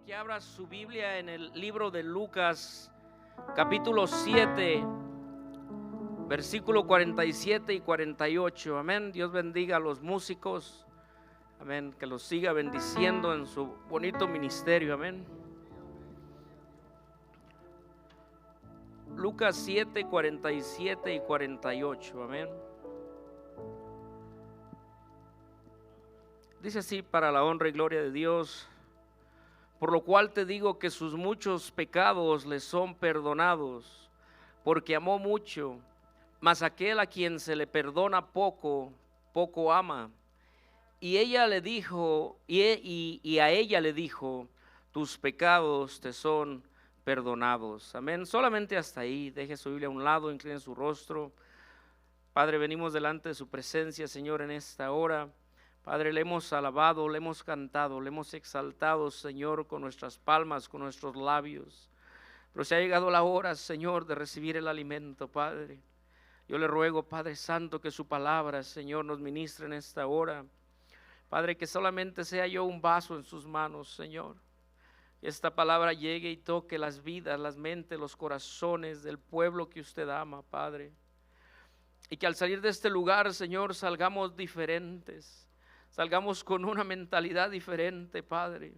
que abra su Biblia en el libro de Lucas, capítulo 7, versículo 47 y 48. Amén. Dios bendiga a los músicos. Amén. Que los siga bendiciendo en su bonito ministerio. Amén. Lucas 7, 47 y 48. Amén. Dice así, para la honra y gloria de Dios: por lo cual te digo que sus muchos pecados le son perdonados, porque amó mucho. Mas aquel a quien se le perdona poco, poco ama. Y ella le dijo, y a ella le dijo: tus pecados te son perdonados. Amén. Solamente hasta ahí. Deje su Biblia a un lado, incline su rostro. Padre, venimos delante de su presencia, Señor, en esta hora. Padre, le hemos alabado, le hemos cantado, le hemos exaltado, Señor, con nuestras palmas, con nuestros labios. Pero se ha llegado la hora, Señor, de recibir el alimento, Padre. Yo le ruego, Padre Santo, que su palabra, Señor, nos ministre en esta hora. Padre, que solamente sea yo un vaso en sus manos, Señor. Que esta palabra llegue y toque las vidas, las mentes, los corazones del pueblo que usted ama, Padre. Y que al salir de este lugar, Señor, salgamos diferentes. Salgamos con una mentalidad diferente, Padre.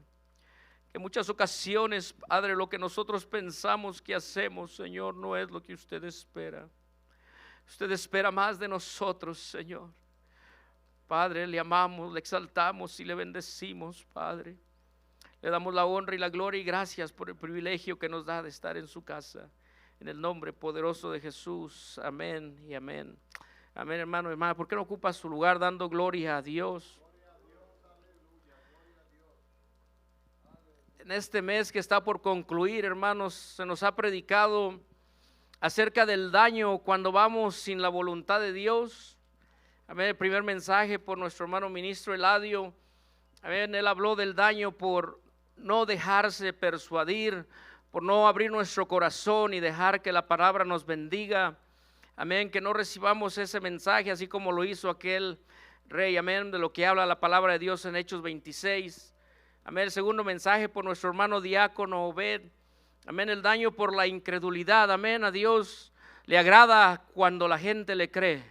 Que en muchas ocasiones, Padre, lo que nosotros pensamos que hacemos, Señor, no es lo que usted espera. Usted espera más de nosotros, Señor. Padre, le amamos, le exaltamos y le bendecimos, Padre. Le damos la honra y la gloria y gracias por el privilegio que nos da de estar en su casa. En el nombre poderoso de Jesús. Amén y amén. Amén, hermano, hermana. ¿Por qué no ocupa su lugar dando gloria a Dios? En este mes que está por concluir, hermanos, se nos ha predicado acerca del daño cuando vamos sin la voluntad de Dios. Amén. El primer mensaje por nuestro hermano ministro Eladio. Amén. Él habló del daño por no dejarse persuadir, por no abrir nuestro corazón y dejar que la palabra nos bendiga. Amén. Que no recibamos ese mensaje así como lo hizo aquel rey. Amén. De lo que habla la palabra de Dios en Hechos 26. Amén. El segundo mensaje por nuestro hermano diácono Obed. Amén. El daño por la incredulidad. Amén. A Dios le agrada cuando la gente le cree.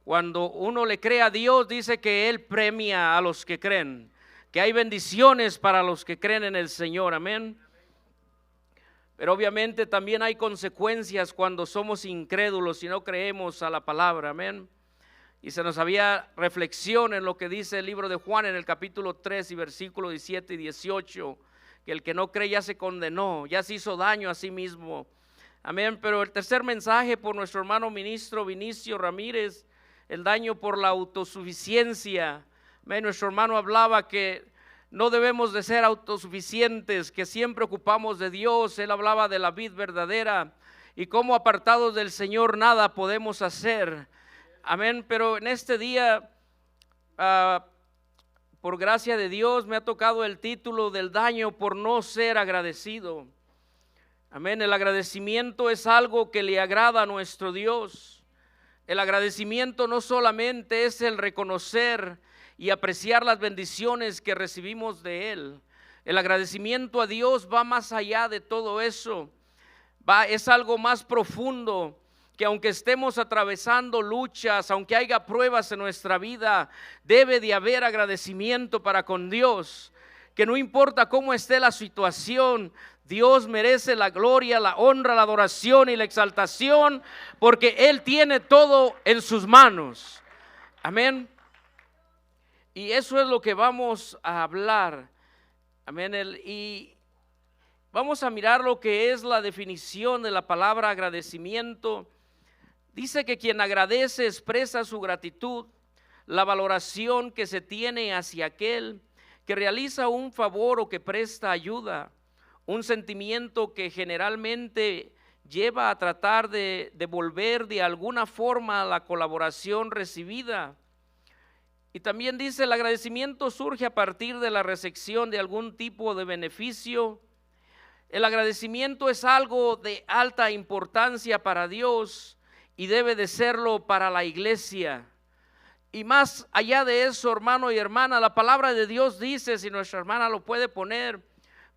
Cuando uno le cree a Dios, dice que Él premia a los que creen. Que hay bendiciones para los que creen en el Señor. Amén. Pero obviamente también hay consecuencias cuando somos incrédulos y no creemos a la palabra. Amén. Y se nos había reflexión en lo que dice el libro de Juan en el capítulo 3 y versículos 17 y 18, que el que no cree ya se condenó, ya se hizo daño a sí mismo. Amén. Pero el tercer mensaje por nuestro hermano ministro Vinicio Ramírez, el daño por la autosuficiencia. Amén. Nuestro hermano hablaba que no debemos de ser autosuficientes, que siempre ocupamos de Dios. Él hablaba de la vid verdadera y cómo apartados del Señor nada podemos hacer. Amén. Pero en este día, por gracia de Dios, me ha tocado el título del daño por no ser agradecido. Amén. El agradecimiento es algo que le agrada a nuestro Dios. El agradecimiento no solamente es el reconocer y apreciar las bendiciones que recibimos de Él. El agradecimiento a Dios va más allá de todo eso. Es algo más profundo, que aunque estemos atravesando luchas, aunque haya pruebas en nuestra vida, debe de haber agradecimiento para con Dios. Que no importa cómo esté la situación, Dios merece la gloria, la honra, la adoración y la exaltación, porque Él tiene todo en sus manos. Amén. Y eso es lo que vamos a hablar. Amén. Y vamos a mirar lo que es la definición de la palabra agradecimiento. Dice que quien agradece expresa su gratitud, la valoración que se tiene hacia aquel que realiza un favor o que presta ayuda, un sentimiento que generalmente lleva a tratar de devolver de alguna forma la colaboración recibida. Y también dice, el agradecimiento surge a partir de la recepción de algún tipo de beneficio. El agradecimiento es algo de alta importancia para Dios y debe de serlo para la iglesia. Y más allá de eso, hermano y hermana, la palabra de Dios dice, si nuestra hermana lo puede poner,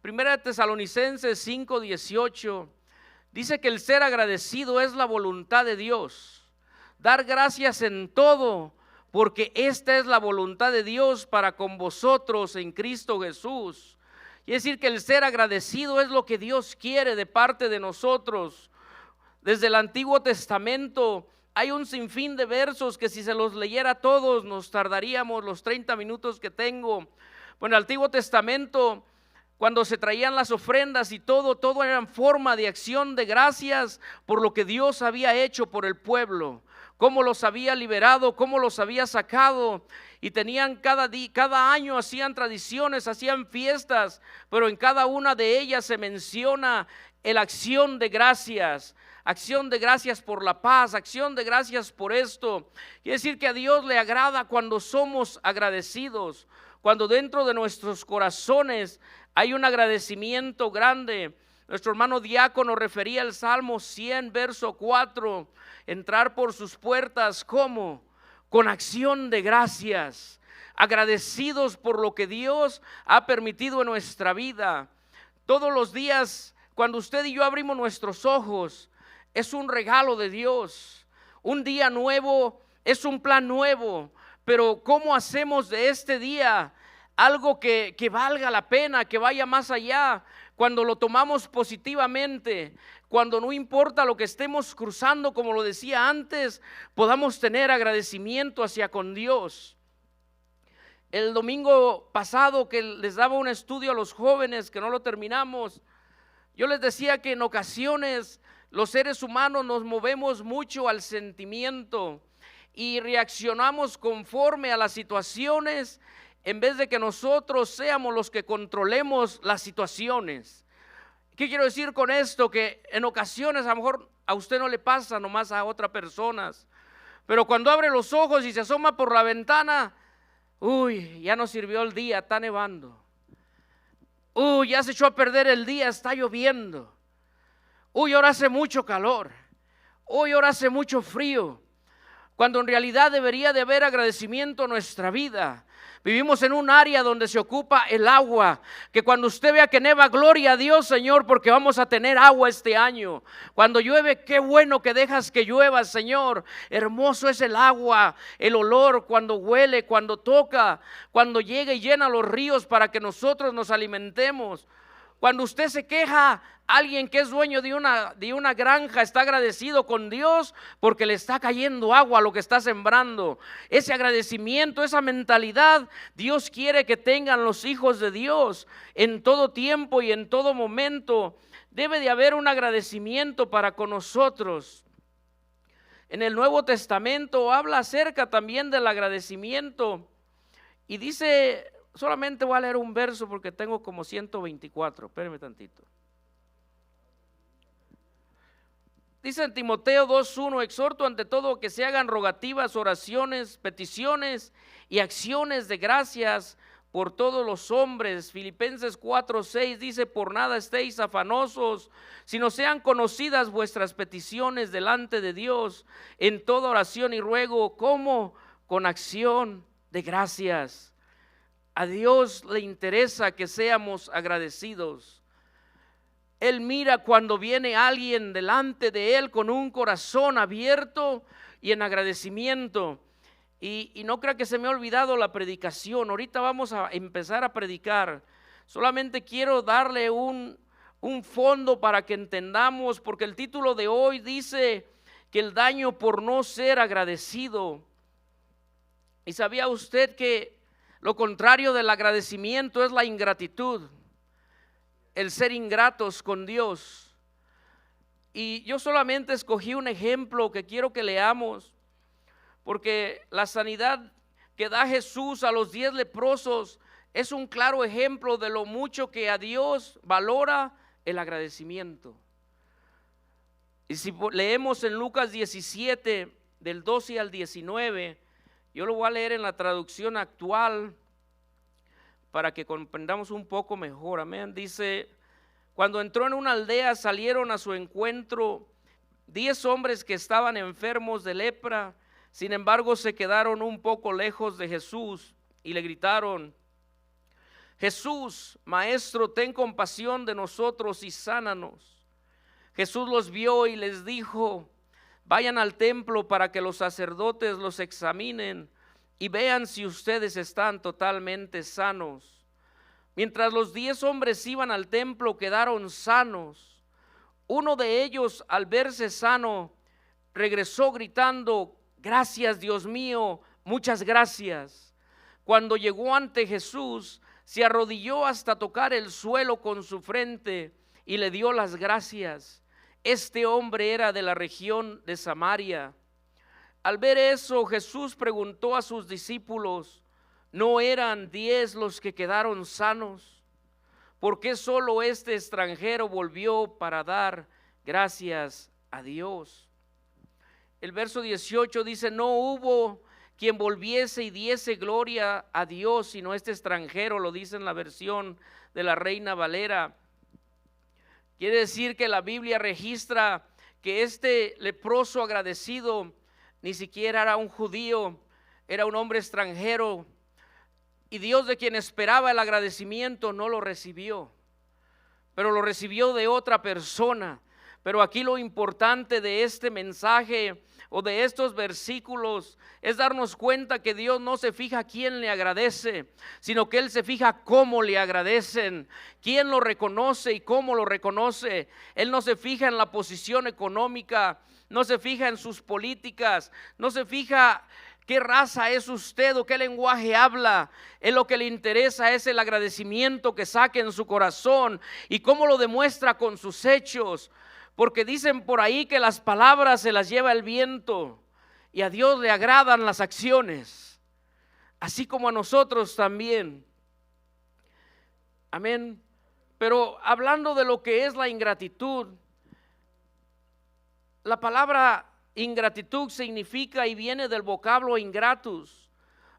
Primera de Tesalonicenses 5:18 dice que el ser agradecido es la voluntad de Dios. Dar gracias en todo, porque esta es la voluntad de Dios para con vosotros en Cristo Jesús. Y es decir, que el ser agradecido es lo que Dios quiere de parte de nosotros. Desde el Antiguo Testamento hay un sinfín de versos que si se los leyera todos nos tardaríamos los 30 minutos que tengo. Bueno, el Antiguo Testamento, cuando se traían las ofrendas y todo era en forma de acción de gracias por lo que Dios había hecho por el pueblo, cómo los había liberado, cómo los había sacado. Y tenían cada año hacían tradiciones, hacían fiestas, pero en cada una de ellas se menciona la acción de gracias. Acción de gracias por la paz, acción de gracias por esto. Quiere decir que a Dios le agrada cuando somos agradecidos, cuando dentro de nuestros corazones hay un agradecimiento grande. Nuestro hermano diácono refería al Salmo 100, verso 4, entrar por sus puertas, ¿cómo? Con acción de gracias, agradecidos por lo que Dios ha permitido en nuestra vida. Todos los días, cuando usted y yo abrimos nuestros ojos, es un regalo de Dios. Un día nuevo es un plan nuevo, pero ¿cómo hacemos de este día algo que valga la pena, que vaya más allá? Cuando lo tomamos positivamente, cuando no importa lo que estemos cruzando, como lo decía antes, podamos tener agradecimiento hacia con Dios. El domingo pasado que les daba un estudio a los jóvenes, que no lo terminamos, yo les decía que en ocasiones los seres humanos nos movemos mucho al sentimiento y reaccionamos conforme a las situaciones, en vez de que nosotros seamos los que controlemos las situaciones. ¿Qué quiero decir con esto? Que en ocasiones a lo mejor a usted no le pasa, nomás a otras personas, pero cuando abre los ojos y se asoma por la ventana, uy, ya no sirvió el día, está nevando. Uy, ya se echó a perder el día, está lloviendo. Uy, ahora hace mucho calor. Uy, ahora hace mucho frío. Cuando en realidad debería de haber agradecimiento en nuestra vida. Vivimos en un área donde se ocupa el agua, que cuando usted vea que neva, gloria a Dios, Señor, porque vamos a tener agua este año. Cuando llueve, qué bueno que dejas que llueva, Señor. Hermoso es el agua, el olor, cuando huele, cuando toca, cuando llega y llena los ríos para que nosotros nos alimentemos. Cuando usted se queja, alguien que es dueño de una granja está agradecido con Dios porque le está cayendo agua a lo que está sembrando. Ese agradecimiento, esa mentalidad, Dios quiere que tengan los hijos de Dios en todo tiempo y en todo momento. Debe de haber un agradecimiento para con nosotros. En el Nuevo Testamento habla acerca también del agradecimiento y dice... Solamente voy a leer un verso porque tengo como 124, espérenme tantito. Dice en Timoteo 2:1, exhorto ante todo que se hagan rogativas, oraciones, peticiones y acciones de gracias por todos los hombres. Filipenses 4:6 dice, por nada estéis afanosos, sino sean conocidas vuestras peticiones delante de Dios en toda oración y ruego, como con acción de gracias. A Dios le interesa que seamos agradecidos. Él mira cuando viene alguien delante de Él con un corazón abierto y en agradecimiento. Y no crea que se me ha olvidado la predicación. Ahorita vamos a empezar a predicar. Solamente quiero darle un fondo para que entendamos, porque el título de hoy dice que el daño por no ser agradecido. ¿Y sabía usted que lo contrario del agradecimiento es la ingratitud, el ser ingratos con Dios? Y yo solamente escogí un ejemplo que quiero que leamos, porque la sanidad que da Jesús a los 10 leprosos es un claro ejemplo de lo mucho que a Dios valora el agradecimiento. Y si leemos en Lucas 17, del 12 al 19, yo lo voy a leer en la traducción actual para que comprendamos un poco mejor. Amén. Dice, cuando entró en una aldea salieron a su encuentro 10 hombres que estaban enfermos de lepra. Sin embargo se quedaron un poco lejos de Jesús y le gritaron, Jesús, Maestro, ten compasión de nosotros y sánanos. Jesús los vio y les dijo: vayan al templo para que los sacerdotes los examinen y vean si ustedes están totalmente sanos. Mientras los 10 hombres iban al templo, quedaron sanos. Uno de ellos, al verse sano, regresó gritando: gracias, Dios mío, muchas gracias. Cuando llegó ante Jesús, se arrodilló hasta tocar el suelo con su frente y le dio las gracias. Este hombre era de la región de Samaria. Al ver eso, Jesús preguntó a sus discípulos: ¿no eran 10 los que quedaron sanos? ¿Por qué solo este extranjero volvió para dar gracias a Dios? El verso 18 dice: no hubo quien volviese y diese gloria a Dios, sino este extranjero. Lo dice en la versión de la Reina Valera. Quiere decir que la Biblia registra que este leproso agradecido ni siquiera era un judío, era un hombre extranjero, y Dios, de quien esperaba el agradecimiento, no lo recibió, pero lo recibió de otra persona. Pero aquí lo importante de este mensaje o de estos versículos es darnos cuenta que Dios no se fija quién le agradece, sino que Él se fija cómo le agradecen, quién lo reconoce y cómo lo reconoce. Él no se fija en la posición económica, no se fija en sus políticas, no se fija qué raza es usted o qué lenguaje habla. Él lo que le interesa es el agradecimiento que saque en su corazón y cómo lo demuestra con sus hechos. Porque dicen por ahí que las palabras se las lleva el viento y a Dios le agradan las acciones, así como a nosotros también. Amén. Pero hablando de lo que es la ingratitud, la palabra ingratitud significa y viene del vocablo ingratus.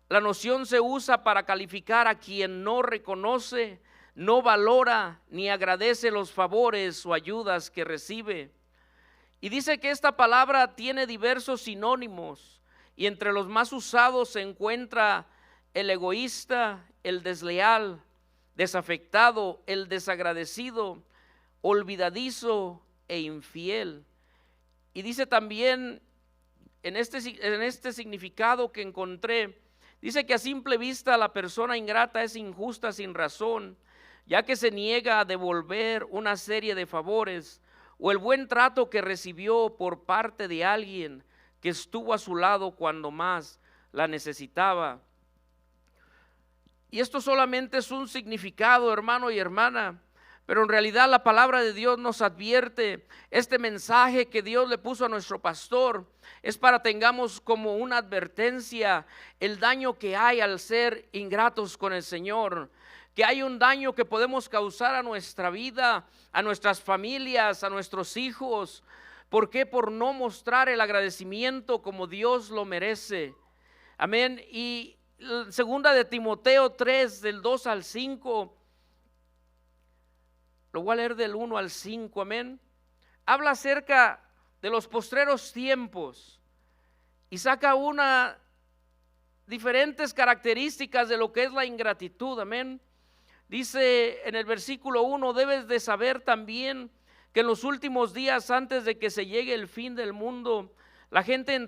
La noción se usa para calificar a quien no reconoce, no valora ni agradece los favores o ayudas que recibe. Y dice que esta palabra tiene diversos sinónimos y entre los más usados se encuentra el egoísta, el desleal, desafectado, el desagradecido, olvidadizo e infiel. Y dice también en este significado que encontré, dice que a simple vista la persona ingrata es injusta sin razón, ya que se niega a devolver una serie de favores o el buen trato que recibió por parte de alguien que estuvo a su lado cuando más la necesitaba. Y esto solamente es un significado, hermano y hermana, pero en realidad la palabra de Dios nos advierte. Este mensaje que Dios le puso a nuestro pastor es para tengamos como una advertencia el daño que hay al ser ingratos con el Señor, que hay un daño que podemos causar a nuestra vida, a nuestras familias, a nuestros hijos. ¿Por qué? Por no mostrar el agradecimiento como Dios lo merece. Amén. Y segunda de Timoteo 3, del 2 al 5, lo voy a leer del 1 al 5, amén. Habla acerca de los postreros tiempos y saca diferentes características de lo que es la ingratitud, amén. Dice en el versículo 1: debes de saber también que en los últimos días, antes de que se llegue el fin del mundo, la gente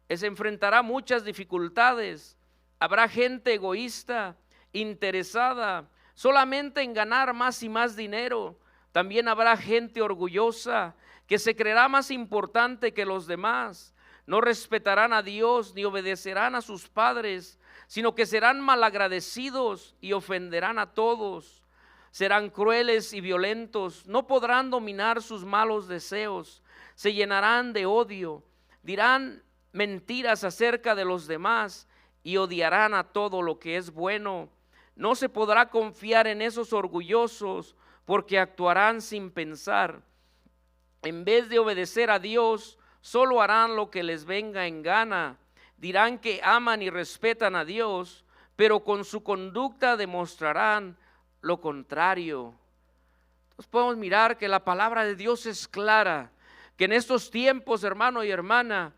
se enfrentará a muchas dificultades. Habrá gente egoísta, interesada solamente en ganar más y más dinero. También habrá gente orgullosa que se creerá más importante que los demás. No respetarán a Dios ni obedecerán a sus padres, sino que serán malagradecidos y ofenderán a todos. Serán crueles y violentos, no podrán dominar sus malos deseos, se llenarán de odio, dirán mentiras acerca de los demás y odiarán a todo lo que es bueno. No se podrá confiar en esos orgullosos porque actuarán sin pensar. En vez de obedecer a Dios, solo harán lo que les venga en gana. Dirán que aman y respetan a Dios, pero con su conducta demostrarán lo contrario. Entonces podemos mirar que la palabra de Dios es clara, que en estos tiempos, hermano y hermana,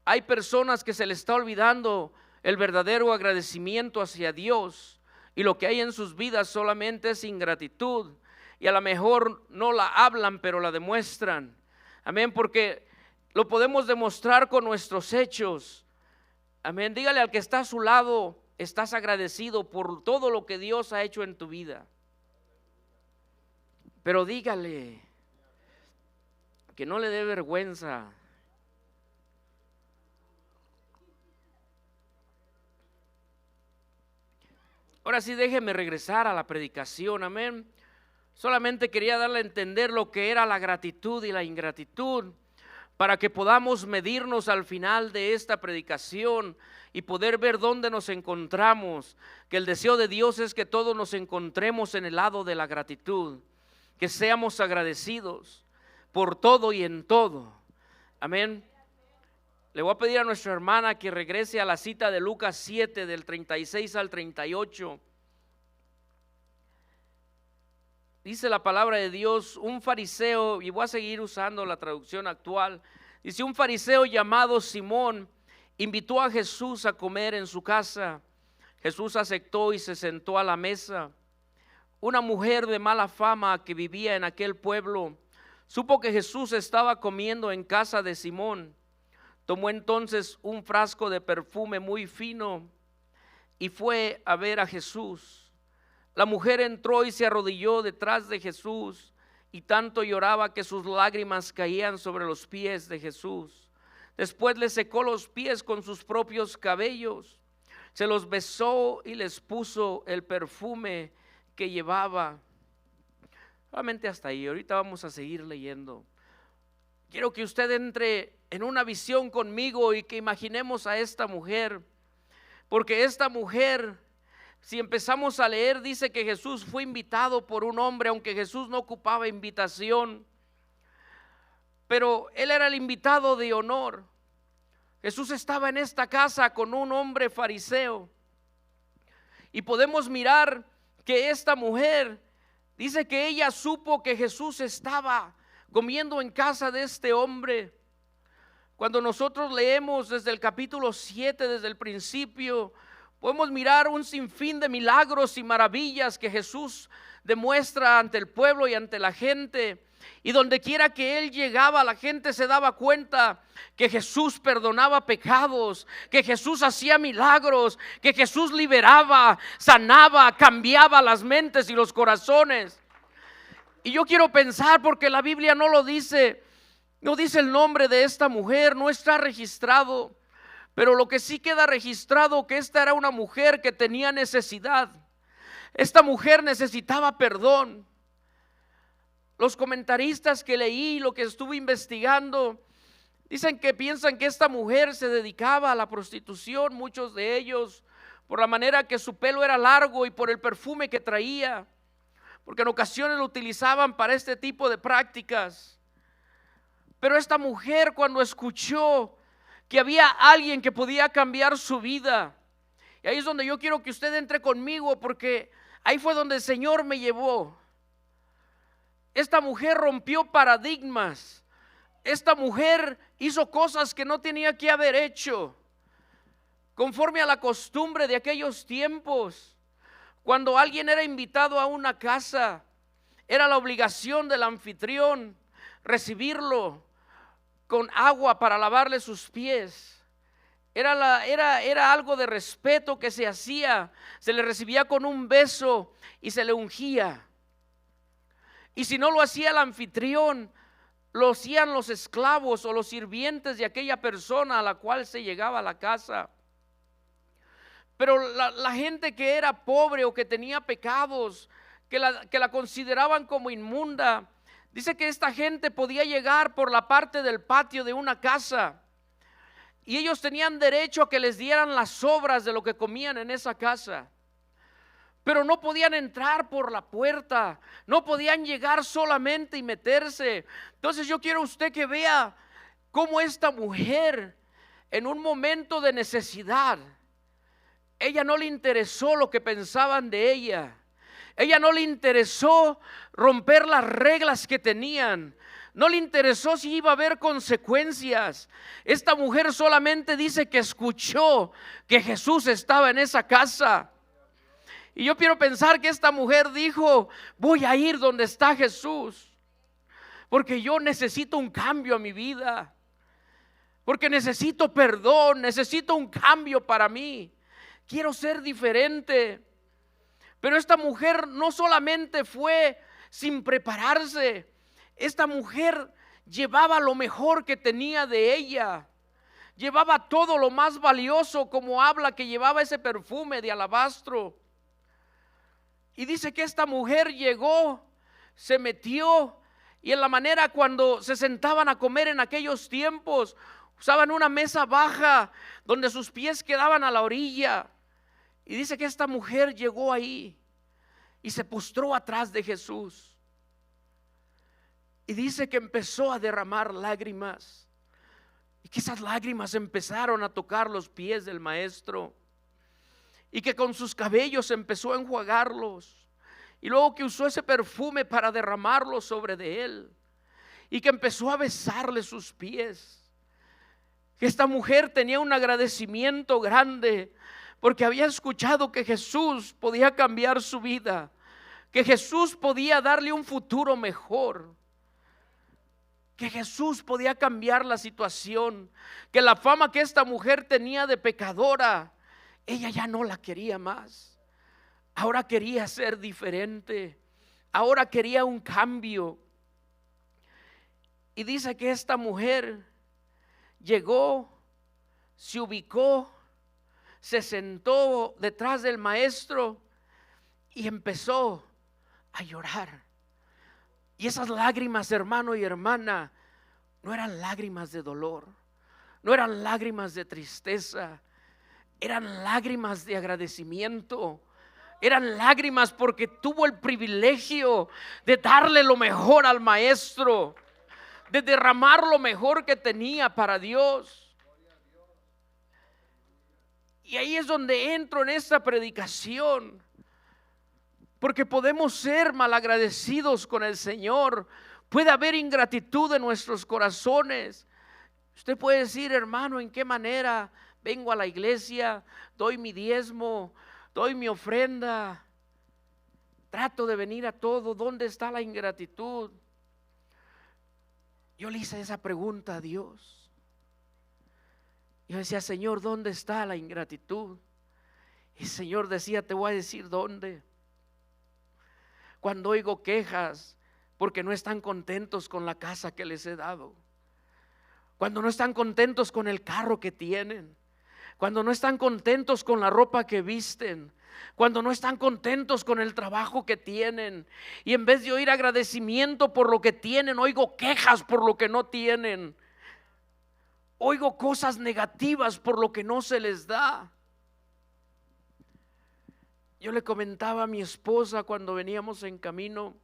hay personas que se les está olvidando el verdadero agradecimiento hacia Dios. y lo que hay en sus vidas solamente es ingratitud, y a lo mejor no la hablan, pero la demuestran. Amén, porque lo podemos demostrar con nuestros hechos. Amén, dígale al que está a su lado: estás agradecido por todo lo que Dios ha hecho en tu vida. Pero dígale que no le dé vergüenza. Ahora sí, déjeme regresar a la predicación, amén. Solamente quería darle a entender lo que era la gratitud y la ingratitud, para que podamos medirnos al final de esta predicación y poder ver dónde nos encontramos. Que el deseo de Dios es que todos nos encontremos en el lado de la gratitud, que seamos agradecidos por todo y en todo. Amén. Le voy a pedir a nuestra hermana que regrese a la cita de Lucas 7, del 36 al 38. Dice la palabra de Dios: un fariseo, y voy a seguir usando la traducción actual, dice: un fariseo llamado Simón invitó a Jesús a comer en su casa. Jesús aceptó y se sentó a la mesa. Una mujer de mala fama que vivía en aquel pueblo supo que Jesús estaba comiendo en casa de Simón. Tomó entonces un frasco de perfume muy fino y fue a ver a Jesús. La mujer entró y se arrodilló detrás de Jesús, y tanto lloraba que sus lágrimas caían sobre los pies de Jesús. Después le secó los pies con sus propios cabellos, se los besó y les puso el perfume que llevaba. Solamente hasta ahí. Ahorita vamos a seguir leyendo. Quiero que usted entre en una visión conmigo y que imaginemos a esta mujer, porque esta mujer, si empezamos a leer, dice que Jesús fue invitado por un hombre, aunque Jesús no ocupaba invitación, pero él era el invitado de honor. Jesús estaba en esta casa con un hombre fariseo, y podemos mirar que esta mujer dice que ella supo que Jesús estaba comiendo en casa de este hombre. Cuando nosotros leemos desde el capítulo 7, desde el principio, podemos mirar un sinfín de milagros y maravillas que Jesús demuestra ante el pueblo y ante la gente. Y donde quiera que él llegaba, la gente se daba cuenta que Jesús perdonaba pecados, que Jesús hacía milagros, que Jesús liberaba, sanaba, cambiaba las mentes y los corazones. Y yo quiero pensar, porque la Biblia no lo dice, no dice el nombre de esta mujer, no está registrado, pero lo que sí queda registrado, que esta era una mujer que tenía necesidad. Esta mujer necesitaba perdón. Los comentaristas que leí, lo que estuve investigando, dicen que piensan que esta mujer se dedicaba a la prostitución, muchos de ellos, por la manera que su pelo era largo y por el perfume que traía, porque en ocasiones lo utilizaban para este tipo de prácticas. Pero esta mujer, cuando escuchó que había alguien que podía cambiar su vida, y ahí es donde yo quiero que usted entre conmigo, porque ahí fue donde el Señor me llevó. Esta mujer rompió paradigmas. Esta mujer hizo cosas que no tenía que haber hecho, conforme a la costumbre de aquellos tiempos. Cuando alguien era invitado a una casa, era la obligación del anfitrión recibirlo con agua para lavarle sus pies. Era algo de respeto que se hacía. Se le recibía con un beso y se le ungía. Y si no lo hacía el anfitrión, lo hacían los esclavos o los sirvientes de aquella persona a la cual se llegaba a la casa. Pero la gente que era pobre o que tenía pecados, que la consideraban como inmunda, dice que esta gente podía llegar por la parte del patio de una casa, y ellos tenían derecho a que les dieran las sobras de lo que comían en esa casa. Pero no podían entrar por la puerta, no podían llegar solamente y meterse. Entonces yo quiero usted que vea cómo esta mujer, en un momento de necesidad, ella no le interesó lo que pensaban de ella. Ella no le interesó romper las reglas que tenían. No le interesó si iba a haber consecuencias. Esta mujer solamente dice que escuchó que Jesús estaba en esa casa. Y yo quiero pensar que esta mujer dijo: voy a ir donde está Jesús, porque yo necesito un cambio a mi vida, porque necesito perdón, necesito un cambio para mí, quiero ser diferente. Pero esta mujer no solamente fue sin prepararse, esta mujer llevaba lo mejor que tenía de ella, llevaba todo lo más valioso, como habla que llevaba ese perfume de alabastro. Y dice que esta mujer llegó, se metió, y en la manera cuando se sentaban a comer en aquellos tiempos, usaban una mesa baja donde sus pies quedaban a la orilla. Y dice que esta mujer llegó ahí y se postró atrás de Jesús. Y dice que empezó a derramar lágrimas, y que esas lágrimas empezaron a tocar los pies del maestro, y que con sus cabellos empezó a enjuagarlos, y luego que usó ese perfume para derramarlo sobre de él, y que empezó a besarle sus pies. Que esta mujer tenía un agradecimiento grande, porque había escuchado que Jesús podía cambiar su vida, que Jesús podía darle un futuro mejor, que Jesús podía cambiar la situación, que la fama que esta mujer tenía de pecadora, ella ya no la quería más. Ahora quería ser diferente, ahora quería un cambio. Y dice que esta mujer llegó, se ubicó, se sentó detrás del maestro y empezó a llorar. Y esas lágrimas, hermano y hermana, no eran lágrimas de dolor, no eran lágrimas de tristeza, eran lágrimas de agradecimiento. Eran lágrimas porque tuvo el privilegio de darle lo mejor al maestro, de derramar lo mejor que tenía para Dios. Y ahí es donde entro en esta predicación, porque podemos ser malagradecidos con el Señor. Puede haber ingratitud en nuestros corazones. Usted puede decir: hermano, ¿en qué manera vengo a la iglesia? Doy mi diezmo, doy mi ofrenda, trato de venir a todo. ¿Dónde está la ingratitud? Yo le hice esa pregunta a Dios. Yo decía: Señor, ¿dónde está la ingratitud? Y el Señor decía: te voy a decir dónde. Cuando oigo quejas porque no están contentos con la casa que les he dado, cuando no están contentos con el carro que tienen, cuando no están contentos con la ropa que visten, cuando no están contentos con el trabajo que tienen, y en vez de oír agradecimiento por lo que tienen, oigo quejas por lo que no tienen, oigo cosas negativas por lo que no se les da. Yo le comentaba a mi esposa cuando veníamos en camino,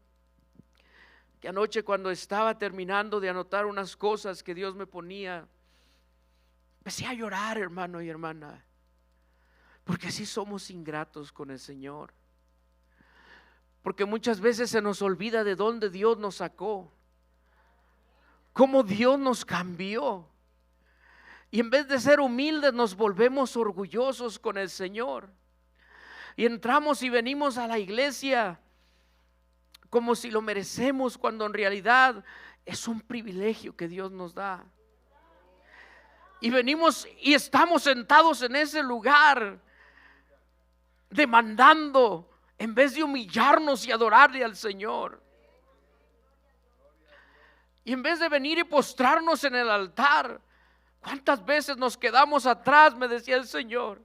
que anoche, cuando estaba terminando de anotar unas cosas que Dios me ponía, empecé a llorar, hermano y hermana, porque así somos ingratos con el Señor. Porque muchas veces se nos olvida de dónde Dios nos sacó, cómo Dios nos cambió, y en vez de ser humildes nos volvemos orgullosos con el Señor, y entramos y venimos a la iglesia como si lo merecemos, cuando en realidad es un privilegio que Dios nos da. Y venimos y estamos sentados en ese lugar demandando, en vez de humillarnos y adorarle al Señor. Y en vez de venir y postrarnos en el altar, ¿cuántas veces nos quedamos atrás? Me decía el Señor,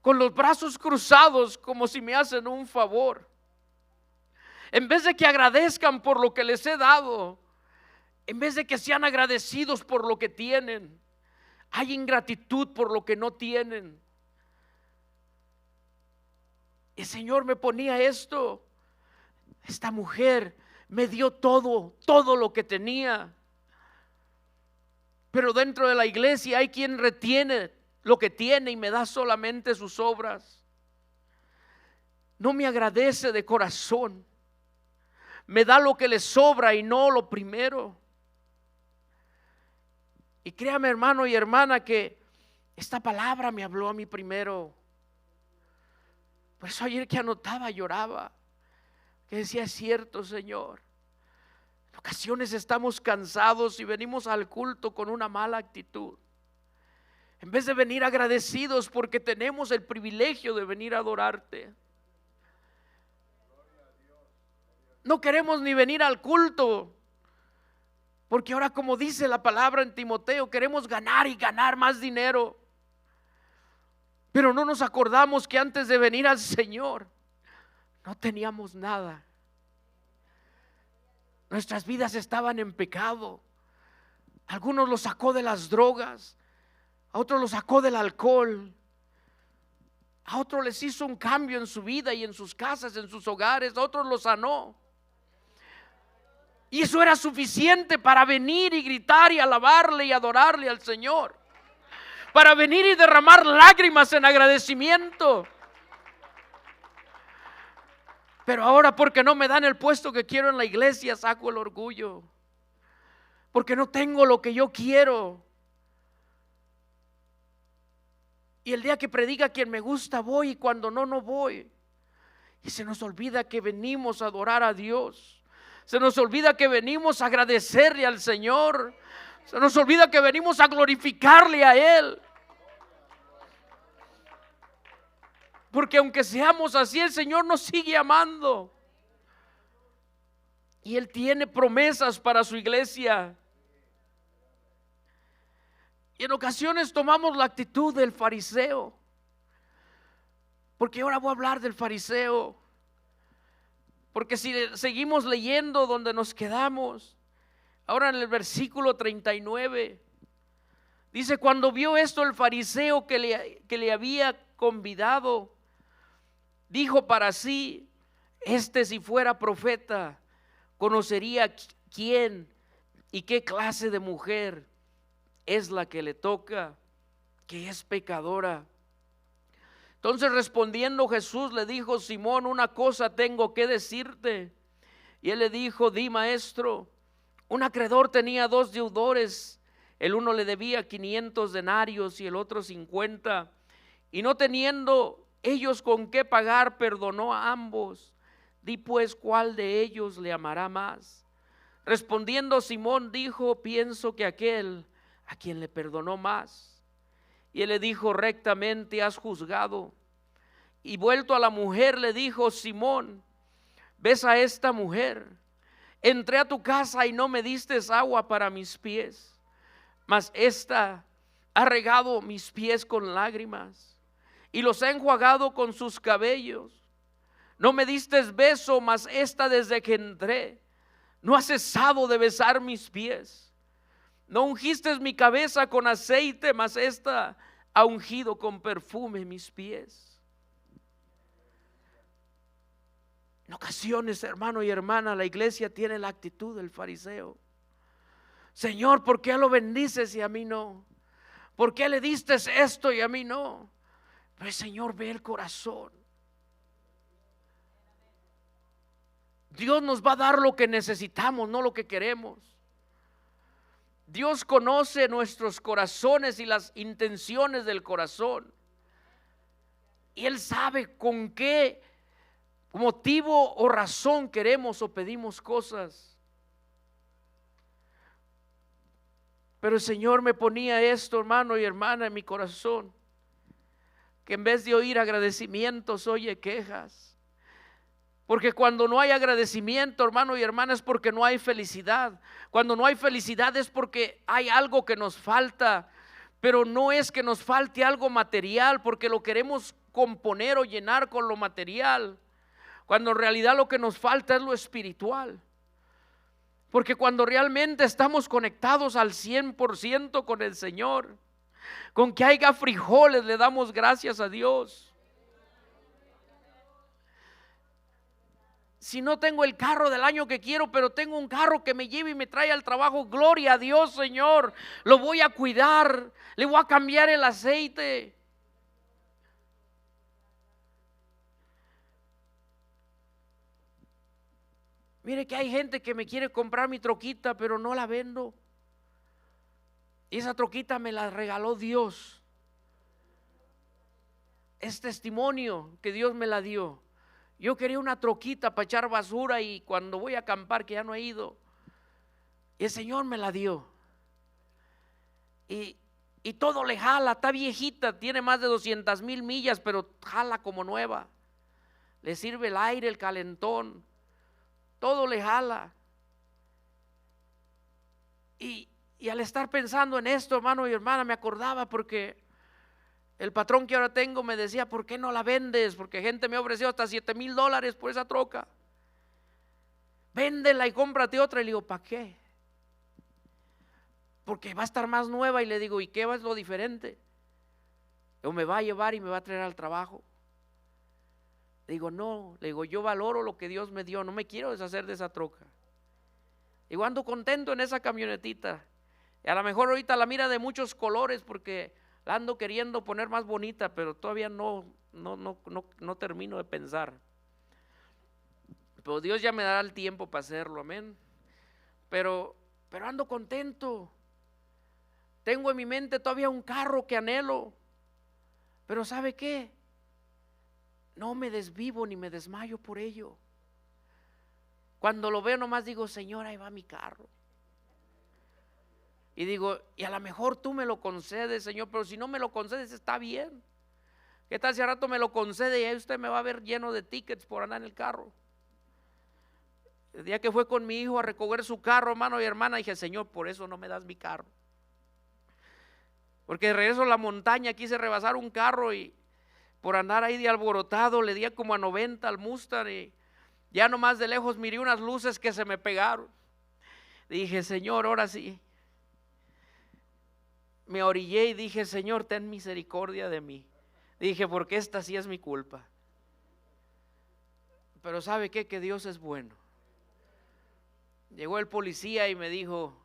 con los brazos cruzados, como si me hacen un favor. En vez de que agradezcan por lo que les he dado, en vez de que sean agradecidos por lo que tienen, hay ingratitud por lo que no tienen. El Señor me ponía esto: esta mujer me dio todo lo que tenía, pero dentro de la iglesia hay quien retiene lo que tiene y me da solamente sus obras. No me agradece de corazón, me da lo que le sobra y no lo primero. Y créame, hermano y hermana, que esta palabra me habló a mí primero. Por eso ayer que anotaba lloraba, que decía, es cierto, Señor. En ocasiones estamos cansados y venimos al culto con una mala actitud, en vez de venir agradecidos porque tenemos el privilegio de venir a adorarte. No queremos ni venir al culto, porque ahora, como dice la palabra en Timoteo, queremos ganar y ganar más dinero. Pero no nos acordamos que antes de venir al Señor no teníamos nada. Nuestras vidas estaban en pecado. Algunos los sacó de las drogas, a otros los sacó del alcohol, a otros les hizo un cambio en su vida y en sus casas, en sus hogares, a otros los sanó. Y eso era suficiente para venir y gritar y alabarle y adorarle al Señor, para venir y derramar lágrimas en agradecimiento. Pero ahora, porque no me dan el puesto que quiero en la iglesia, saco el orgullo, porque no tengo lo que yo quiero. Y el día que predica quien me gusta voy, y cuando no, no voy. Y se nos olvida que venimos a adorar a Dios. Se nos olvida que venimos a agradecerle al Señor. Se nos olvida que venimos a glorificarle a Él. Porque aunque seamos así, el Señor nos sigue amando. Y Él tiene promesas para su iglesia. Y en ocasiones tomamos la actitud del fariseo. Porque ahora voy a hablar del fariseo. Porque si seguimos leyendo donde nos quedamos, ahora en el versículo 39, dice: cuando vio esto el fariseo que le había convidado, dijo para sí: este, si fuera profeta, conocería quién y qué clase de mujer es la que le toca, que es pecadora. Entonces, respondiendo Jesús, le dijo: Simón, una cosa tengo que decirte. Y él le dijo: di, maestro. Un acreedor tenía 2 deudores. El uno le debía 500 denarios y el otro 50. Y no teniendo ellos con qué pagar, perdonó a ambos. Di pues, ¿cuál de ellos le amará más? Respondiendo Simón dijo: pienso que aquel a quien le perdonó más. Y él le dijo: rectamente has juzgado. Y vuelto a la mujer le dijo: Simón, ¿ves a esta mujer? Entré a tu casa y no me diste agua para mis pies, mas esta ha regado mis pies con lágrimas y los ha enjuagado con sus cabellos. No me diste beso, mas esta desde que entré no ha cesado de besar mis pies. No ungiste mi cabeza con aceite, mas esta ha ungido con perfume mis pies. En ocasiones, hermano y hermana, la iglesia tiene la actitud del fariseo. Señor, ¿por qué lo bendices y a mí no? ¿Por qué le diste esto y a mí no? Pero el Señor ve el corazón. Dios nos va a dar lo que necesitamos, no lo que queremos. Dios conoce nuestros corazones y las intenciones del corazón. Y Él sabe con qué motivo o razón queremos o pedimos cosas. Pero el Señor me ponía esto, hermano y hermana, en mi corazón, que en vez de oír agradecimientos, oye quejas. Porque cuando no hay agradecimiento, hermano y hermana, es porque no hay felicidad. Cuando no hay felicidad es porque hay algo que nos falta. Pero no es que nos falte algo material, porque lo queremos componer o llenar con lo material, cuando en realidad lo que nos falta es lo espiritual. Porque cuando realmente estamos conectados al 100% con el Señor, con que haya frijoles le damos gracias a Dios. Si no tengo el carro del año que quiero, pero tengo un carro que me lleva y me trae al trabajo, gloria a Dios, Señor, lo voy a cuidar, le voy a cambiar el aceite. Mire que hay gente que me quiere comprar mi troquita, pero no la vendo. Y esa troquita me la regaló Dios. es testimonio que Dios me la dio. Yo quería una troquita para echar basura y cuando voy a acampar, que ya no he ido, y el Señor me la dio. Y todo le jala, está viejita, tiene más de 200,000 millas, pero jala como nueva. Le sirve el aire, el calentón, todo le jala. Y al estar pensando en esto, hermano y hermana, me acordaba porque el patrón que ahora tengo me decía, ¿por qué no la vendes? Porque gente me ha ofrecido hasta $7,000 por esa troca. Véndela y cómprate otra. Y le digo, ¿para qué? Porque va a estar más nueva. Y le digo, ¿y qué es lo diferente? O me va a llevar y me va a traer al trabajo. Le digo, no, le digo, yo valoro lo que Dios me dio, no me quiero deshacer de esa troca. Digo, ando contento en esa camionetita. Y a lo mejor ahorita la mira de muchos colores porque la ando queriendo poner más bonita, pero todavía no termino de pensar. Pero Dios ya me dará el tiempo para hacerlo, amén. Pero ando contento. Tengo en mi mente todavía un carro que anhelo. Pero ¿sabe qué? No me desvivo ni me desmayo por ello. Cuando lo veo nomás digo, Señor, ahí va mi carro. Y digo, y a lo mejor tú me lo concedes, Señor, pero si no me lo concedes está bien. ¿Qué tal si al rato me lo concede y ahí usted me va a ver lleno de tickets por andar en el carro? El día que fue con mi hijo a recoger su carro, hermano y hermana, dije, Señor, por eso no me das mi carro. Porque de regreso a la montaña quise rebasar un carro y por andar ahí de alborotado le di como a 90 al Mustang y ya nomás de lejos miré unas luces que se me pegaron. Dije, Señor, ahora sí. Me orillé y dije, Señor, ten misericordia de mí. Dije, porque esta sí es mi culpa. Pero ¿sabe qué? Que Dios es bueno. Llegó el policía y me dijo,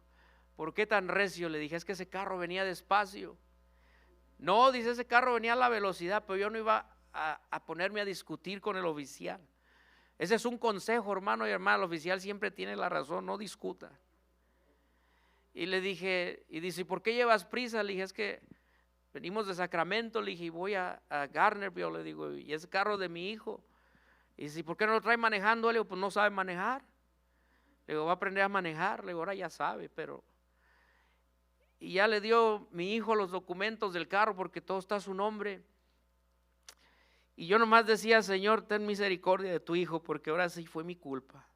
¿por qué tan recio? Le dije, es que ese carro venía despacio. No, dice, ese carro venía a la velocidad, pero yo no iba a ponerme a discutir con el oficial. Ese es un consejo, hermano y hermana, el oficial siempre tiene la razón, no discuta. Y le dije, y dice, ¿por qué llevas prisa? Le dije, es que venimos de Sacramento, le dije, y voy a Garnerville, le digo, y ese carro de mi hijo. Y dice, ¿por qué no lo trae manejando? Le digo, pues no sabe manejar. Le digo, va a aprender a manejar. Le digo, ahora ya sabe, pero. Y ya le dio mi hijo los documentos del carro porque todo está a su nombre. Y yo nomás decía, Señor, ten misericordia de tu hijo porque ahora sí fue mi culpa.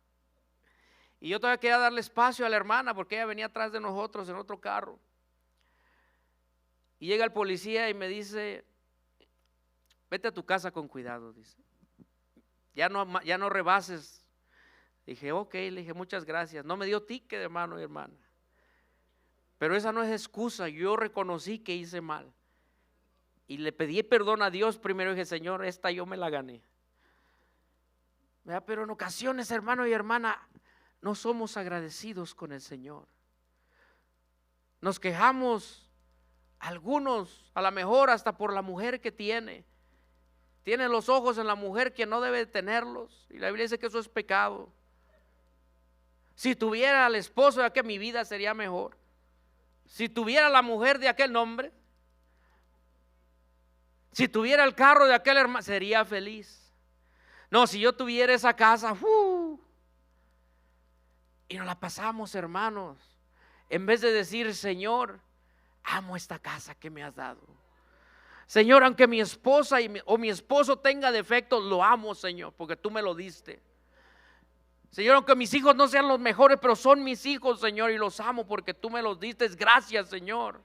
Y yo todavía quería darle espacio a la hermana porque ella venía atrás de nosotros en otro carro. Y llega el policía y me dice, vete a tu casa con cuidado, dice. Ya no rebases. Dije, ok, le dije, muchas gracias. No me dio ticket, hermano y hermana. Pero esa no es excusa, yo reconocí que hice mal. Y le pedí perdón a Dios primero y dije, Señor, esta yo me la gané. Pero en ocasiones, hermano y hermana, no somos agradecidos con el Señor. Nos quejamos, algunos, a lo mejor hasta por la mujer que tiene. Tiene los ojos en la mujer que no debe tenerlos. Y la Biblia dice que eso es pecado. Si tuviera al esposo de aquel, mi vida sería mejor. Si tuviera la mujer de aquel hombre, si tuviera el carro de aquel hermano, sería feliz. No, si yo tuviera esa casa, y nos la pasamos, hermanos, en vez de decir, Señor, amo esta casa que me has dado. Señor, aunque mi esposa o mi esposo tenga defectos, lo amo, Señor, porque tú me lo diste. Señor, aunque mis hijos no sean los mejores, pero son mis hijos, Señor, y los amo porque tú me los diste. Gracias, Señor.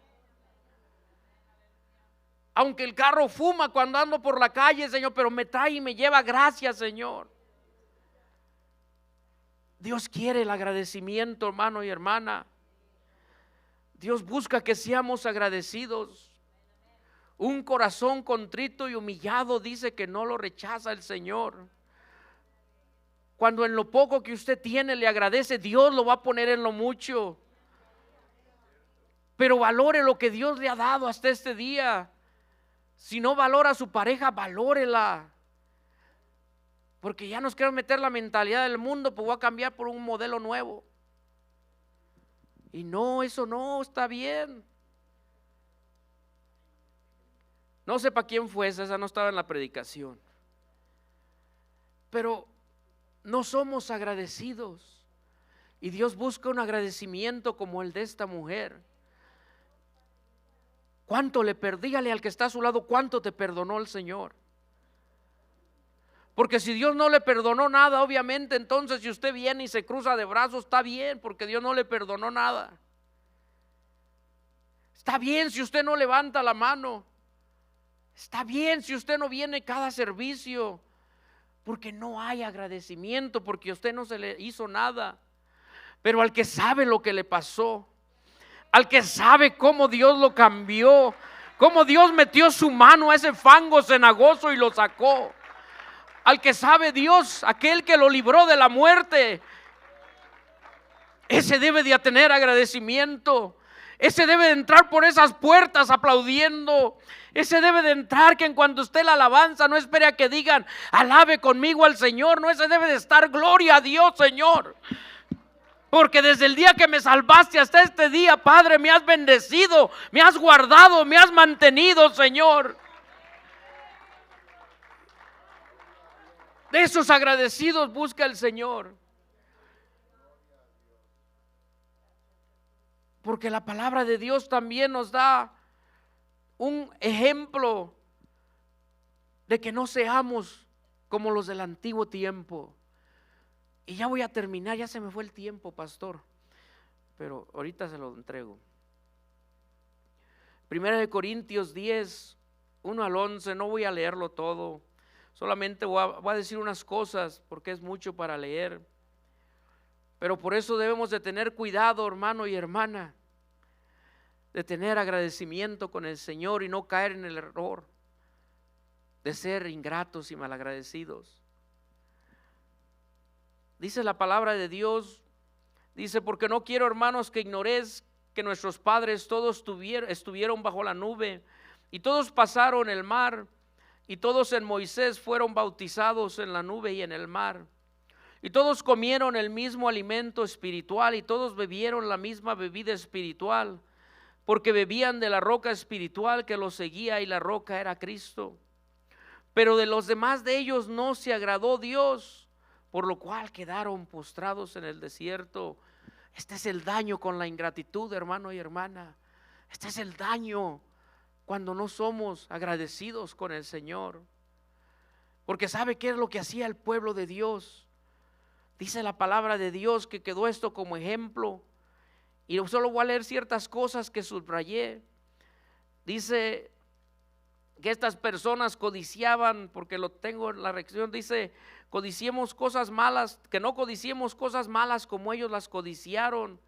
Aunque el carro fuma cuando ando por la calle, Señor, pero me trae y me lleva. Gracias, Señor. Dios quiere el agradecimiento, hermano y hermana. Dios busca que seamos agradecidos. Un corazón contrito y humillado dice que no lo rechaza el Señor. Cuando en lo poco que usted tiene le agradece, Dios lo va a poner en lo mucho. Pero valore lo que Dios le ha dado hasta este día. Si no valora a su pareja, valórela. Porque ya nos quieren meter la mentalidad del mundo, pues voy a cambiar por un modelo nuevo. Y no, eso no está bien. No sé para quién fue esa no estaba en la predicación. Pero no somos agradecidos. Y Dios busca un agradecimiento como el de esta mujer. ¿Cuánto le dígale al que está a su lado cuánto te perdonó el Señor? Porque si Dios no le perdonó nada, obviamente entonces si usted viene y se cruza de brazos, está bien, porque Dios no le perdonó nada. Está bien si usted no levanta la mano. Está bien si usted no viene cada servicio, porque no hay agradecimiento, porque a usted no se le hizo nada. Pero al que sabe lo que le pasó, al que sabe cómo Dios lo cambió, cómo Dios metió su mano a ese fango cenagoso y lo sacó, al que sabe Dios, aquel que lo libró de la muerte, ese debe de tener agradecimiento. Ese debe de entrar por esas puertas aplaudiendo. Ese debe de entrar que en cuanto esté la alabanza no espere a que digan alabe conmigo al Señor. No, ese debe de estar gloria a Dios, Señor. Porque desde el día que me salvaste hasta este día, Padre, me has bendecido, me has guardado, me has mantenido, Señor. De esos agradecidos busca el Señor. Porque la palabra de Dios también nos da un ejemplo de que no seamos como los del antiguo tiempo. Y ya voy a terminar, ya se me fue el tiempo, pastor, pero ahorita se lo entrego. Primera de Corintios 10, 1 al 11, no voy a leerlo todo, solamente voy a decir unas cosas porque es mucho para leer. Pero por eso debemos de tener cuidado, hermano y hermana, de tener agradecimiento con el Señor y no caer en el error de ser ingratos y malagradecidos. Dice la palabra de Dios, dice, porque no quiero, hermanos, que ignoréis que nuestros padres todos estuvieron bajo la nube y todos pasaron el mar y todos en Moisés fueron bautizados en la nube y en el mar. Y todos comieron el mismo alimento espiritual y todos bebieron la misma bebida espiritual, porque bebían de la roca espiritual que los seguía y la roca era Cristo. Pero de los demás de ellos no se agradó Dios, por lo cual quedaron postrados en el desierto. Este es el daño con la ingratitud, hermano y hermana. Este es el daño cuando no somos agradecidos con el Señor. Porque ¿sabe qué es lo que hacía el pueblo de Dios? Dice la palabra de Dios que quedó esto como ejemplo. Y solo voy a leer ciertas cosas que subrayé. Dice que estas personas codiciaban, porque lo tengo en la reacción, dice, codiciemos cosas malas, que no codiciemos cosas malas como ellos las codiciaron,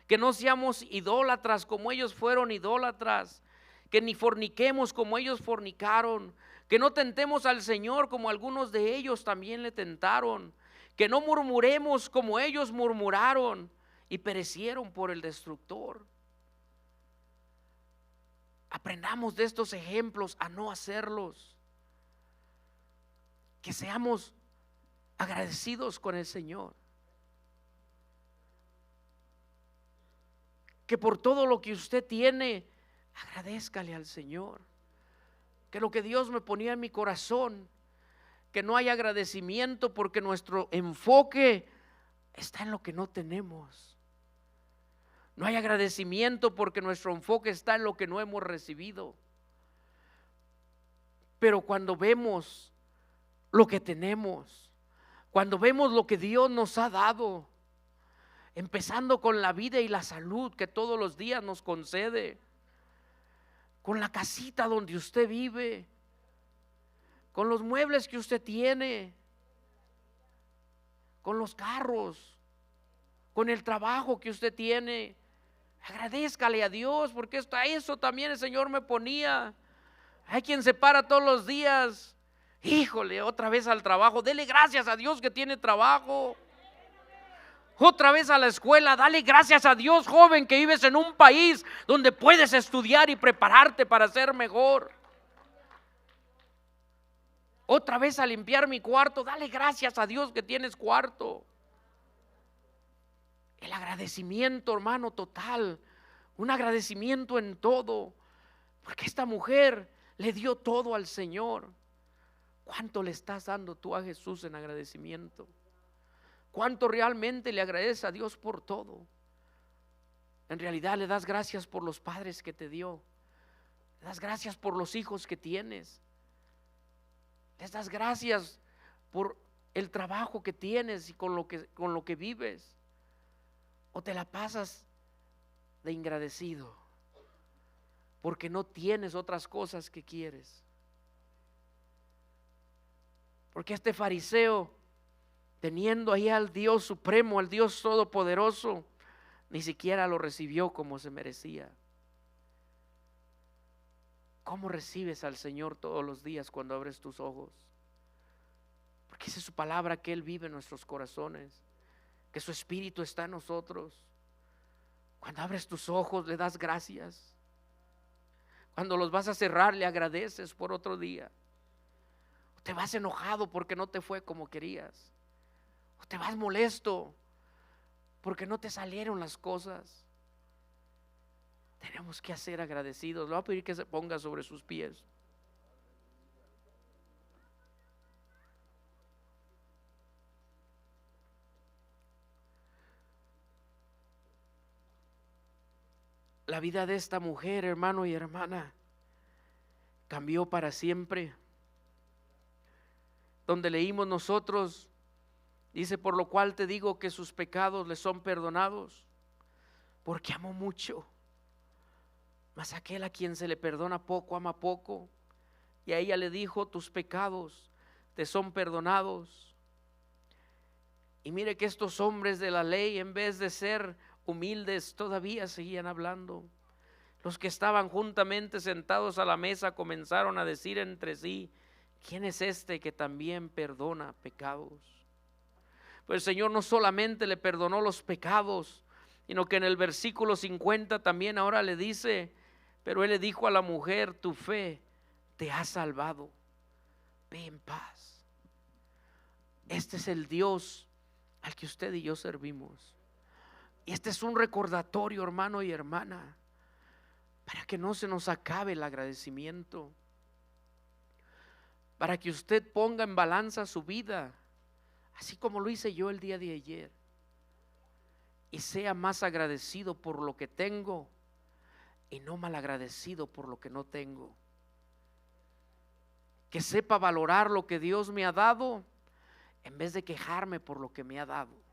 que no seamos idólatras como ellos fueron idólatras, que ni forniquemos como ellos fornicaron, que no tentemos al Señor como algunos de ellos también le tentaron, que no murmuremos como ellos murmuraron y perecieron por el destructor. Aprendamos de estos ejemplos a no hacerlos. Que seamos agradecidos con el Señor. Que por todo lo que usted tiene, agradézcale al Señor. Que lo que Dios me ponía en mi corazón, que no hay agradecimiento porque nuestro enfoque está en lo que no tenemos. No hay agradecimiento porque nuestro enfoque está en lo que no hemos recibido. Pero cuando vemos lo que tenemos, cuando vemos lo que Dios nos ha dado, empezando con la vida y la salud que todos los días nos concede, con la casita donde usted vive, con los muebles que usted tiene, con los carros, con el trabajo que usted tiene, agradézcale a Dios, porque eso también el Señor me ponía. Hay quien se para todos los días, híjole, otra vez al trabajo, dele gracias a Dios que tiene trabajo. Otra vez a la escuela, dale gracias a Dios, joven, que vives en un país donde puedes estudiar y prepararte para ser mejor. Otra vez a limpiar mi cuarto, dale gracias a Dios que tienes cuarto. El agradecimiento, hermano, total, un agradecimiento en todo, porque esta mujer le dio todo al Señor. ¿Cuánto le estás dando tú a Jesús en agradecimiento? ¿Cuánto realmente le agradeces a Dios por todo? En realidad le das gracias por los padres que te dio, le das gracias por los hijos que tienes, les das gracias por el trabajo que tienes y con lo que vives, o te la pasas de ingradecido porque no tienes otras cosas que quieres. Porque este fariseo, teniendo ahí al Dios supremo, al Dios todopoderoso, ni siquiera lo recibió como se merecía. ¿Cómo recibes al Señor todos los días cuando abres tus ojos? Porque esa es su palabra, que Él vive en nuestros corazones, que su Espíritu está en nosotros. Cuando abres tus ojos le das gracias. Cuando los vas a cerrar le agradeces por otro día. O te vas enojado porque no te fue como querías. O te vas molesto porque no te salieron las cosas. Tenemos que ser agradecidos. Le voy a pedir que se ponga sobre sus pies. La vida de esta mujer, hermano y hermana, cambió para siempre. Donde leímos nosotros, dice: por lo cual te digo que sus pecados le son perdonados, porque amó mucho. Mas aquel a quien se le perdona poco, ama poco. Y a ella le dijo: tus pecados te son perdonados. Y mire que estos hombres de la ley, en vez de ser humildes, todavía seguían hablando. Los que estaban juntamente sentados a la mesa comenzaron a decir entre sí: ¿quién es este que también perdona pecados? Pues el Señor no solamente le perdonó los pecados, sino que en el versículo 50 también ahora le dice: pero Él le dijo a la mujer: tu fe te ha salvado, ve en paz. Este es el Dios al que usted y yo servimos. Y este es un recordatorio, hermano y hermana, para que no se nos acabe el agradecimiento, para que usted ponga en balanza su vida, así como lo hice yo el día de ayer, y sea más agradecido por lo que tengo y no malagradecido por lo que no tengo. Que sepa valorar lo que Dios me ha dado en vez de quejarme por lo que me ha dado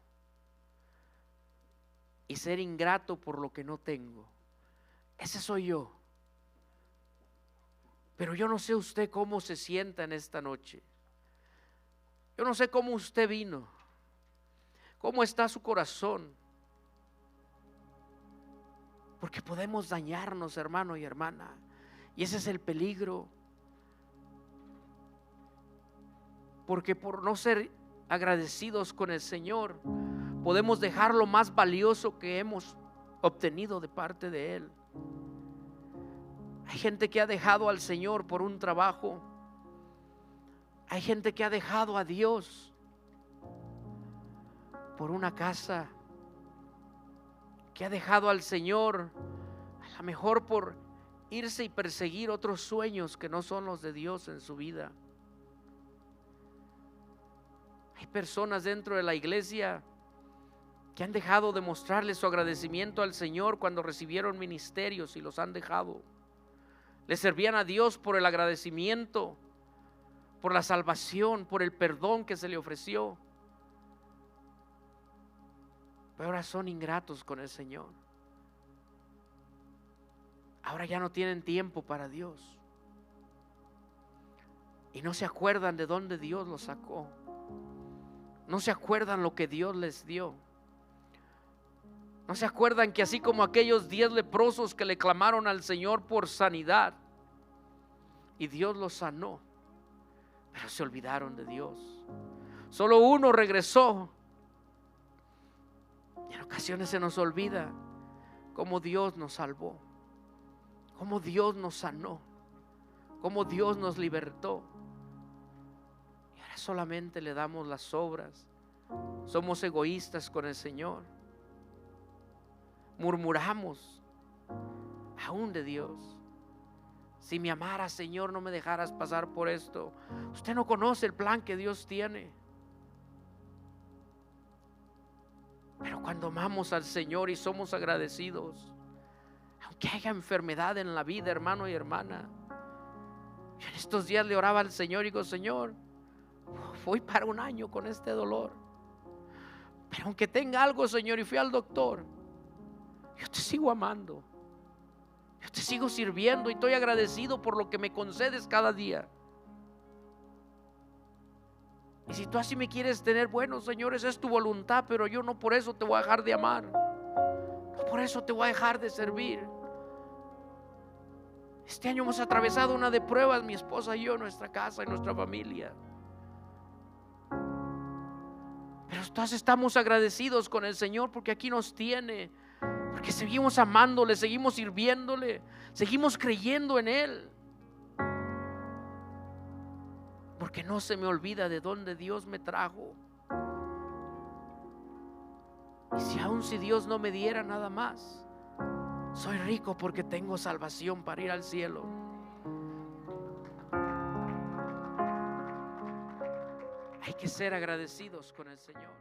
y ser ingrato por lo que no tengo. Ese soy yo. Pero yo no sé usted cómo se sienta en esta noche. Yo no sé cómo usted vino, cómo está su corazón, porque podemos dañarnos, hermano y hermana, y ese es el peligro. Porque por no ser agradecidos con el Señor, podemos dejar lo más valioso que hemos obtenido de parte de Él. Hay gente que ha dejado al Señor por un trabajo. Hay gente que ha dejado a Dios por una casa, que ha dejado al Señor a lo mejor por irse y perseguir otros sueños que no son los de Dios en su vida. Hay personas dentro de la iglesia que han dejado de mostrarle su agradecimiento al Señor cuando recibieron ministerios y los han dejado. Le servían a Dios por el agradecimiento, por la salvación, por el perdón que se le ofreció. Pero ahora son ingratos con el Señor. Ahora ya no tienen tiempo para Dios. Y no se acuerdan de dónde Dios los sacó. No se acuerdan lo que Dios les dio. No se acuerdan que así como aquellos 10 leprosos que le clamaron al Señor por sanidad y Dios los sanó, pero se olvidaron de Dios. Solo uno regresó. Y en ocasiones se nos olvida cómo Dios nos salvó, cómo Dios nos sanó, cómo Dios nos libertó. Y ahora solamente le damos las obras. Somos egoístas con el Señor. Murmuramos aún de Dios. Si me amaras, Señor, no me dejaras pasar por esto. Usted no conoce el plan que Dios tiene. Pero cuando amamos al Señor y somos agradecidos, aunque haya enfermedad en la vida, hermano y hermana, yo en estos días le oraba al Señor y digo: Señor, voy para 1 año con este dolor, pero aunque tenga algo, Señor, y fui al doctor, yo te sigo amando, yo te sigo sirviendo y estoy agradecido por lo que me concedes cada día. Y si tú así me quieres tener, bueno, Señor, esa es tu voluntad, pero yo no por eso te voy a dejar de amar, no por eso te voy a dejar de servir. Este año hemos atravesado una de pruebas, mi esposa y yo, nuestra casa y nuestra familia. Pero todos estamos agradecidos con el Señor porque aquí nos tiene, porque seguimos amándole, seguimos sirviéndole, seguimos creyendo en Él. Porque no se me olvida de dónde Dios me trajo. Y si Dios no me diera nada más, soy rico porque tengo salvación para ir al cielo. Hay que ser agradecidos con el Señor.